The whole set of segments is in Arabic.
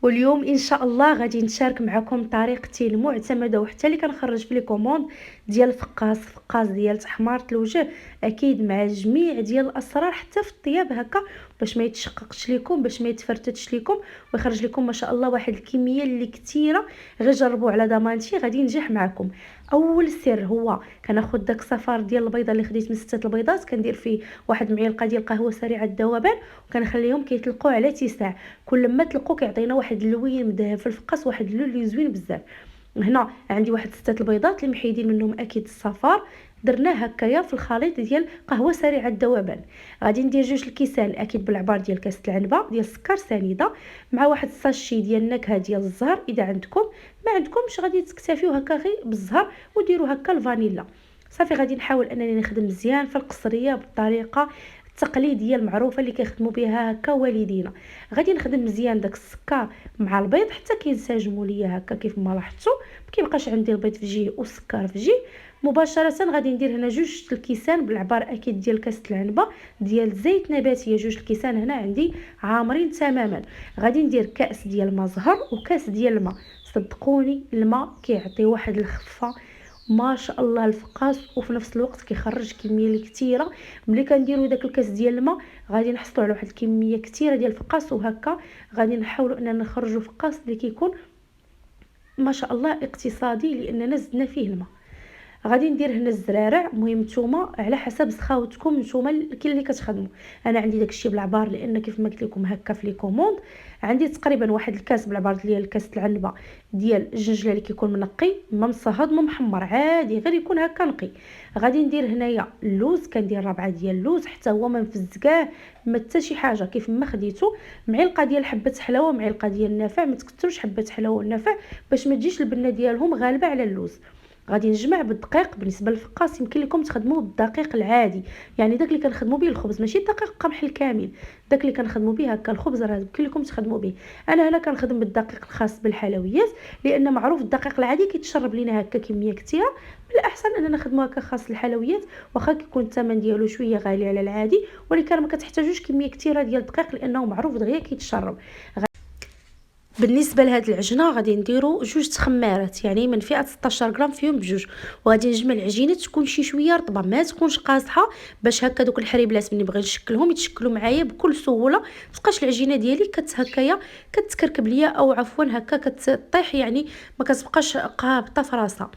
واليوم ان شاء الله غادي نشارك معكم طريقتي المعتمده وحتى اللي كنخرج في لي كوموند ديال فقاس ديال تحماره الوجه، اكيد مع جميع ديال الاسرار حتى في الطياب هكا، باش ما يتشققش لكم، باش ما يتفرتتش لكم، ويخرج لكم ما شاء الله واحد الكميه اللي كثيره. غير جربوا على ضمانتي غادي ينجح معكم. اول سر هو كناخذ داك الصفار ديال البيضه اللي خديت من 6 البيضات، كندير فيه واحد معلقه ديال قهوه سريعه الذوبان، وكنخليهم كيطلقوا على اتساع. كل ما طلقوا كيعطينا واحد اللوين مذهب في الفقاس، واحد اللون اللي زوين بزاف. هنا عندي واحد 6 البيضات اللي محيدين منهم اكيد الصفار، درناه هكايا في الخليط ديال قهوه سريعه الذوبان. غادي ندير 2 الكيسان اكيد بالعبار ديال كاس العنبه ديال السكر سنيده، مع واحد الساشي ديال النكهه ديال الزهر. اذا عندكم، ما عندكمش غادي تكتفيو هكا غير بالزهر وديروا هكا الفانيلا. صافي غادي نحاول انني نخدم مزيان في القصريه بالطريقه التقليديه المعروفه اللي كيخدموا بها هكا والدينا. غادي نخدم مزيان داك السكر مع البيض حتى كينسجموا ليا هكا كيف ما لاحظتوا. ما كيبقاش عندي البيض في جهه والسكر في جهه. مباشره غادي ندير هنا 2 الكيسان بالعبار اكيد ديال كاس العنبه ديال زيت نباتيه. 2 الكيسان هنا عندي عامرين تماما. غادي ندير كاس ديال الماء زهر وكاس ديال الماء. صدقوني الماء كيعطي واحد الخفه ما شاء الله الفقاس، وفي نفس الوقت كيخرج كميه كثيره. ملي كنديروا داك الكاس ديال الماء غادي نحصلوا على واحد الكميه كثيره ديال الفقاس، وهكا غادي نحاولوا اننا نخرجوا فقاس اللي كيكون ما شاء الله اقتصادي لاننا زدنا فيه الماء. غادي ندير هنا الزرارع. المهم نتوما على حسب سخاوتكم، نتوما اللي كتخدموا. انا عندي داكشي بالعبار لان كيف ما قلت لكم هكا في لي كوموند عندي تقريبا واحد الكاس بالعبار ديال كاس العنبه ديال الجنجله اللي كيكون منقي، ما مصهد ما محمر، عادي غير يكون هكا نقي. غادي ندير هنايا اللوز، كندير ربعه ديال اللوز حتى هو ما نفزكاه ما حتى شي حاجه، كيف ما خديتو. معلقه ديال حبه حلاوه، معلقه ديال النافع، ما تكثروش حبه حلاوه والنافع باش ما تجيش البنه ديالهم غالبه على اللوز. غادي نجمع بالدقيق. بالنسبه للفقاس يمكن لكم تخدموا بالدقيق العادي، يعني داك اللي كنخدموا به الخبز، ماشي الدقيق القمح الكامل، داك اللي كنخدموا به هكا الخبز راه يمكن لكم تخدموا به. انا هنا كنخدم بالدقيق الخاص بالحلويات لان معروف الدقيق العادي كيتشرب لينا هكا كميه كثيره. بالاحسن اننا نخدموا هكا خاص الحلويات، واخا كيكون الثمن ديالو شويه غالي على العادي، ولكن ما كتحتاجوش كميه كثيره ديال الدقيق لانه معروف دغيا كيتشرب. بالنسبه لهاد العجينه غادي نديرو 2 تخمارات، يعني من فئه 16 غرام فيهم بجوج. وغادي نجمع العجينه تكون شي شويه رطبه، ما تكونش قاصحه، باش هكا دوك الحريبلات ملي بغيت نشكلهم يتشكلوا معايا بكل سهوله. متبقاش العجينه ديالي هكايا كتكركب ليا، او عفوا هكا كتطيح، يعني ما كتبقاش قابطه في راسها.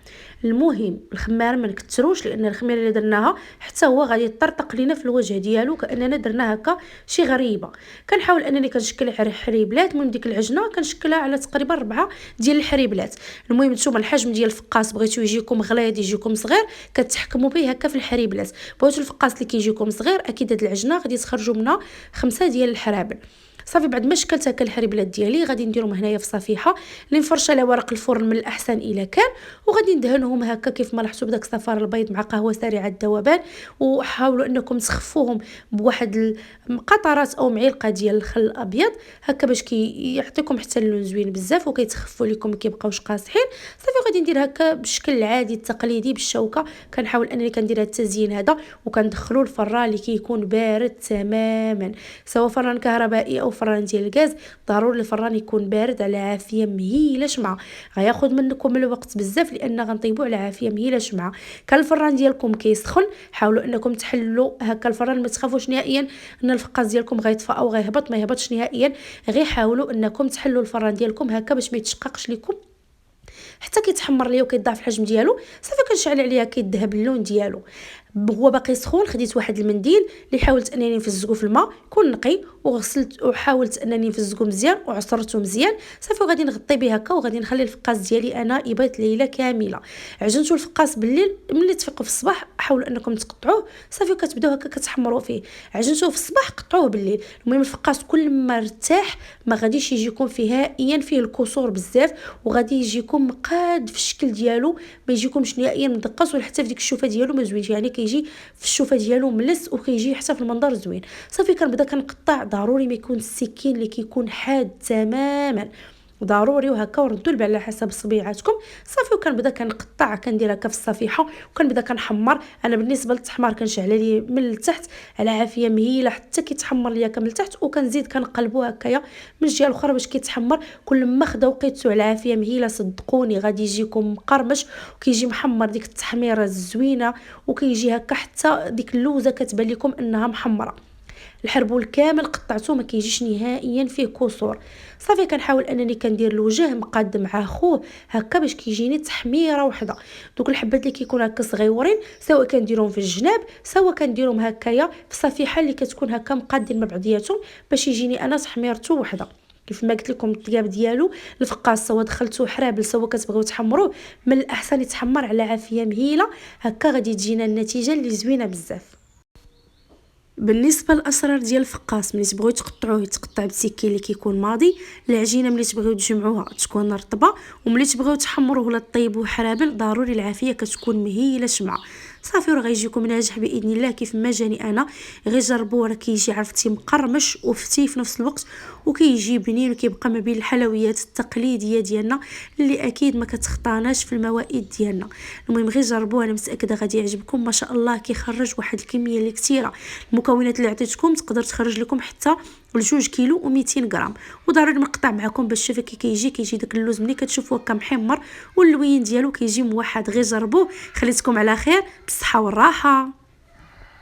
المهم الخمار ما نكثروش لان الخميره اللي درناها حتى هو غادي يطرطق لينا في الوجه ديالو كاننا درنا هكا شي غريبه. كنحاول انني كنشكل حريبلات. المهم ديك العجينه كنشكلها على تقريبا 4 ديال الحريبلات. المهم نتوما الحجم ديال الفقاس بغيتو يجيكم غليظ يجيكم صغير كتحكموا به هكا في الحريبلات. بغيتو الفقاس اللي كيجيكم صغير اكيد هاد العجينه غادي تخرجوا منها 5 ديال الحرابل. صافي بعد ما شكلت هكا الحريبلات ديالي غادي نديرهم هنايا في صفيحه اللي نفرش على ورق الفرن من الاحسن الا كان، وغادي ندهنهم هكا كيف ما لاحظتوا بداك صفار البيض مع قهوه سريعه الذوبان. وحاولوا انكم تخفوهم بواحد قطرات او معلقه ديال الخل الابيض هكا باش كيعطيكم حتى اللون زوين بزاف وكيتخفوا لكم ما كيبقاوش قاصحين. صافي غادي ندير هكا بالشكل العادي التقليدي بالشوكه. كنحاول انني كندير هذا التزيين هذا وكندخلو الفران اللي كيكون بارد تماما، سواء فران كهربائي او فران ديال الغاز. ضروري الفران يكون بارد على عافيه مهيله شمعه. غياخذ منكم الوقت بزاف لان غنطيبوا على عافيه مهيله شمعه. كان الفران ديالكم كيسخن حاولوا انكم تحلوا هكا الفران، ما تخافوش نهائيا ان الفقاس ديالكم غيطفى او غيهبط، ما يهبطش نهائيا. غير حاولوا انكم تحلوا الفران ديالكم هكا باش ما يتشققش لكم حتى كيتحمر ليا وكيضاعف الحجم ديالو. صافي كنشعل عليها كيذهب اللون ديالو. هو باقي سخون خديت واحد المنديل اللي حاولت انني نفزقو في الماء يكون نقي، وغسلت وحاولت انني نفزقو مزيان وعصرته مزيان. صافي وغادي نغطي به هكا وغادي نخلي الفقاس ديالي انا يبيض ليله كامله. عجنتو الفقاس بالليل، ملي تفيقوا في الصباح حاولوا انكم تقطعوه. صافي كتبداو هكا كتحمروا فيه. عجنتوه في الصباح قطعوه بالليل. المهم الفقاس كل ما ارتاح ما غاديش يجيكم فيه نهائيا فيه الكسور بزاف، وغادي يجيكم مقاد في الشكل ديالو، ما يجيكمش نهائيا مدقص، ولا حتى في ديك الشوفه ديالو ما زوينش، يعني كيجي في الشوفه ديالو ملس وكيجي حتى في المنظر زوين. صافي كنبدا كنقطع. ضروري ما يكون السكين اللي كيكون حاد تماما، ضروري وهكا، وردوا البال على حسب صبيعاتكم صافي. وكنبدا كنقطع كندير هكا في الصفيحه وكنبدا كنحمر. انا بالنسبه للتحمار كنشعل ليه من التحت على عافيه مهيله حتى كيتحمر ليا كامل التحت، وكنزيد كنقلبو هكايا من الجهه الاخرى باش كيتحمر. كل ما خدا وقيتو على عافيه مهيله صدقوني غادي يجيكم مقرمش وكيجي محمر، ديك التحميره الزوينه، وكيجي هكا حتى ديك اللوزه كتبان لكم انها محمره. الحربول كامل قطعته ما كيجيش نهائيا فيه كسور. صافي كنحاول انني كندير الوجه مقاد مع خوه هكا باش كيجيني تحميره وحده. دوك الحبات اللي كيكون هكا صغيورين سواء كنديرهم في الجناب سواء كنديرهم هكايا في صفيحه اللي كتكون هكا مقادين مع بعضياتهم باش يجيني انا تحميرته وحده. كيف ما قلت لكم الطياب ديالو الفقاس سواء دخلتوه حرابل سواء كتبغيو تحمروه من الاحسن يتحمر على عافيه مهيله هكا، غادي تجينا النتيجه اللي زوينه بزاف. بالنسبه للاسرار ديال الفقاس، ملي تبغيو تقطعوه يتقطع بالسكين اللي كيكون ماضي. العجينه ملي تبغيو تجمعوها تكون رطبه، وملي تبغيو تحمروه ولا طيبوه حرابل ضروري العافيه كتكون مهيله شمعه. صافي راه غيجيكم ناجح باذن الله كيف ما جاني انا. غير جربوه راه كيجي عرفتي مقرمش وفتي في نفس الوقت، وكيجي بنين وكيبقى ما بين الحلويات التقليديه ديالنا اللي اكيد ما كتخطاناش في الموائد ديالنا. المهم غير جربوه، انا متاكده غادي يعجبكم. ما شاء الله كيخرج واحد الكميه اللي كثيره. المكونات اللي عطيتكم تقدر تخرج لكم حتى 2 كيلو و200 غرام. وضروري نقطع معكم باش تشوفوا كي كيجي داك اللوز ملي كتشوفوه هكا محمر واللوين ديالو كيجي موحد. غير جربوه. خليتكم على خير بالصحه والراحه.